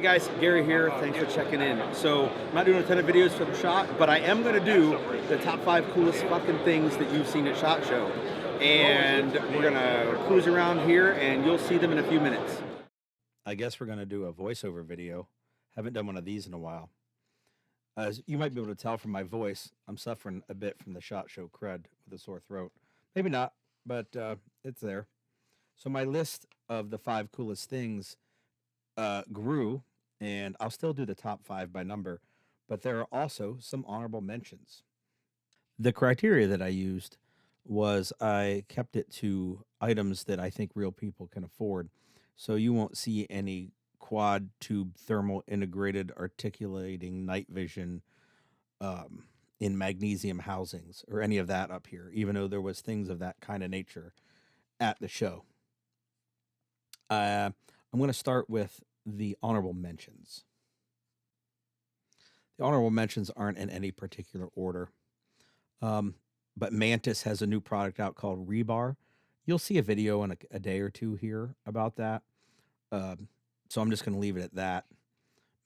guys, Gary here. Thanks for checking in. So, I'm not doing a ton of videos from SHOT, but I am going to do the top 5 coolest fucking things that you've seen at SHOT Show. And we're going to cruise around here and you'll see them in a few minutes. I guess we're going to do a voiceover video. Haven't done one of these in a while. As you might be able to tell from my voice, I'm suffering a bit from the SHOT Show crud with a sore throat. Maybe not, but it's there. So my list of the 5 coolest things grew, and I'll still do the top 5 by number, but there are also some honorable mentions. The criteria that I used was I kept it to items that I think real people can afford. So you won't see any quad tube thermal integrated articulating night vision in magnesium housings or any of that up here, even though there was things of that kind of nature at the show. I'm going to start with the honorable mentions. The honorable mentions aren't in any particular order. But Mantis has a new product out called Rebar. You'll see a video in a day or two here about that. So I'm just going to leave it at that.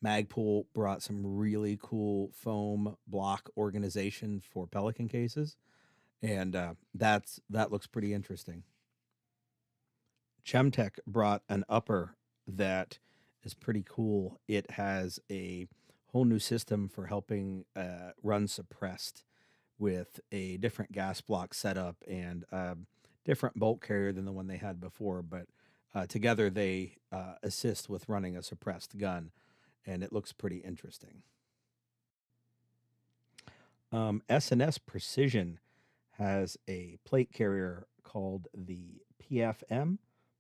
Magpul brought some really cool foam block organization for Pelican cases. And that looks pretty interesting. Chemtech brought an upper that is pretty cool. It has a whole new system for helping run suppressed with a different gas block setup and different bolt carrier than the one they had before. But together they assist with running a suppressed gun, and it looks pretty interesting. S&S Precision has a plate carrier called the PFM,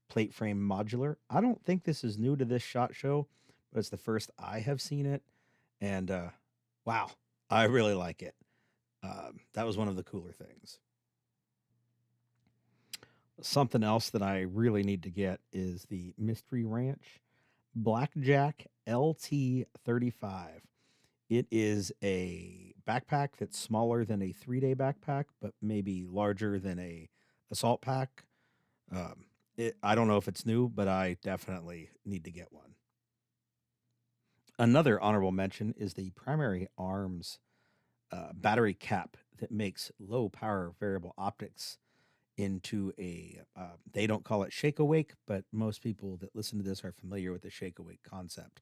Plate Frame Modular. I don't think this is new to this SHOT Show, but it's the first I have seen it. And wow, I really like it. That was one of the cooler things. Something else that I really need to get is the Mystery Ranch Blackjack LT35. It is a backpack that's smaller than a 3-day backpack, but maybe larger than a assault pack. I don't know if it's new, but I definitely need to get one. Another honorable mention is the Primary Arms battery cap that makes low power variable optics into a, they don't call it shake awake, but most people that listen to this are familiar with the shake awake concept.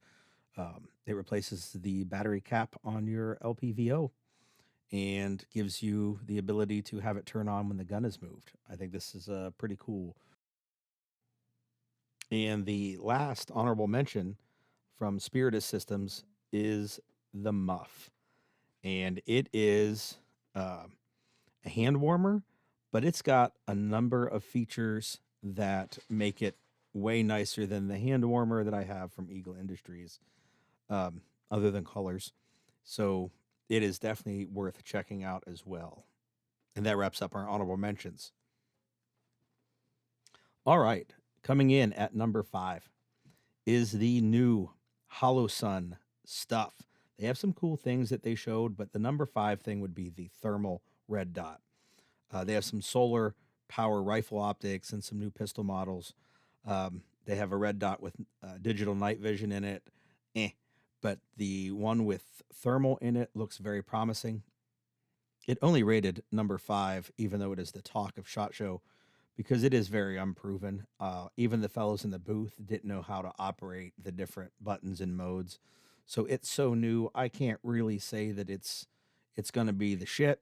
It replaces the battery cap on your LPVO and gives you the ability to have it turn on when the gun is moved. I think this is pretty cool. And the last honorable mention from Spiritus Systems is the Muff. And it is a hand warmer, but it's got a number of features that make it way nicer than the hand warmer that I have from Eagle Industries, other than colors. So it is definitely worth checking out as well. And that wraps up our honorable mentions. All right, coming in at number 5 is the new Holosun stuff. They have some cool things that they showed, but the number 5 thing would be the thermal red dot. They have some solar power rifle optics and some new pistol models. They have a red dot with digital night vision in it. But the one with thermal in it looks very promising. It only rated number 5, even though it is the talk of SHOT Show, because it is very unproven. Even the fellows in the booth didn't know how to operate the different buttons and modes. So it's so new, I can't really say that it's going to be the shit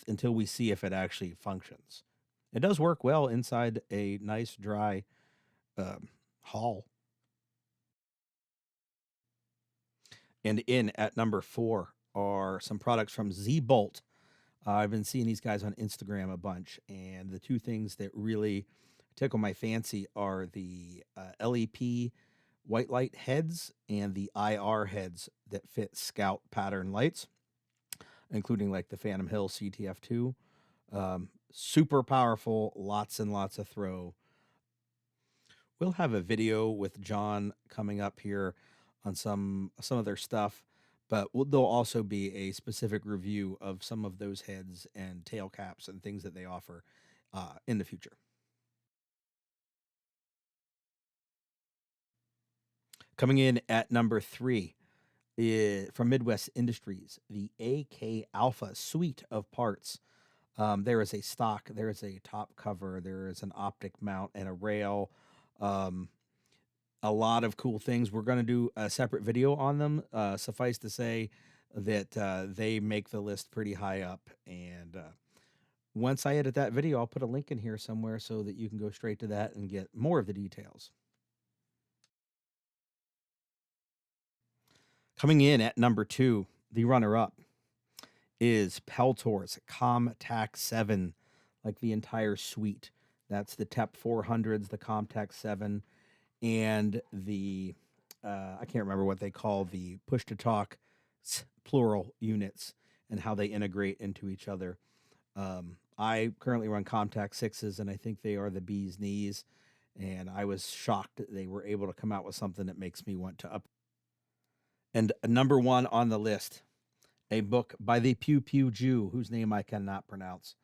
until we see if it actually functions. It does work well inside a nice dry hall. And in at number 4 are some products from Z-Bolt. I've been seeing these guys on Instagram a bunch, and the 2 things that really tickle my fancy are the LEP white light heads and the IR heads that fit Scout pattern lights, including like the Phantom Hill CTF2. Super powerful, lots and lots of throw. We'll have a video with John coming up here on some of their stuff, but there'll also be a specific review of some of those heads and tail caps and things that they offer in the future. Coming in at number 3 from Midwest Industries, the AK Alpha suite of parts. There is a stock, there is a top cover, there is an optic mount and a rail. Um, a lot of cool things. We're going to do a separate video on them. Suffice to say that they make the list pretty high up. And once I edit that video, I'll put a link in here somewhere so that you can go straight to that and get more of the details. Coming in at number 2, the runner-up is Peltor's ComTac 7, like the entire suite. That's the TEP 400s, the ComTac 7, and the, I can't remember what they call the push-to-talk plural units and how they integrate into each other. I currently run ComTac 6s, and I think they are the bee's knees, and I was shocked that they were able to come out with something that makes me want to up. And number 1 on the list, a book by the Pew Pew Jew, whose name I cannot pronounce.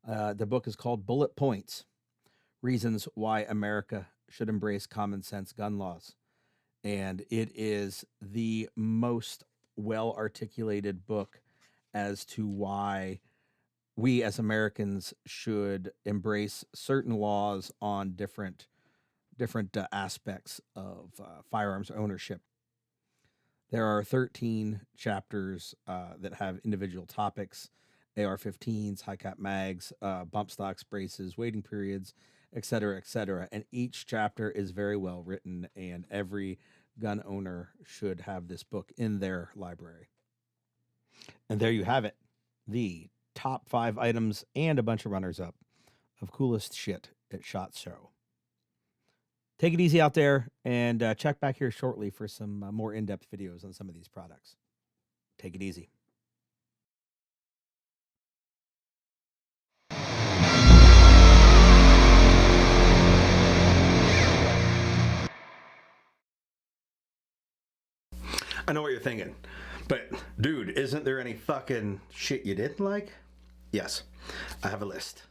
The book is called Bullet Points: Reasons Why America Should Embrace Common Sense Gun Laws. And it is the most well-articulated book as to why we as Americans should embrace certain laws on different aspects of firearms ownership. There are 13 chapters that have individual topics: AR-15s, high-cap mags, bump stocks, braces, waiting periods, etc., etc. And each chapter is very well written, and every gun owner should have this book in their library. And there you have it, the top 5 items and a bunch of runners-up of coolest shit at SHOT Show. Take it easy out there, and check back here shortly for some more in-depth videos on some of these products. Take it easy. I know what you're thinking, but dude, isn't there any fucking shit you didn't like? Yes, I have a list.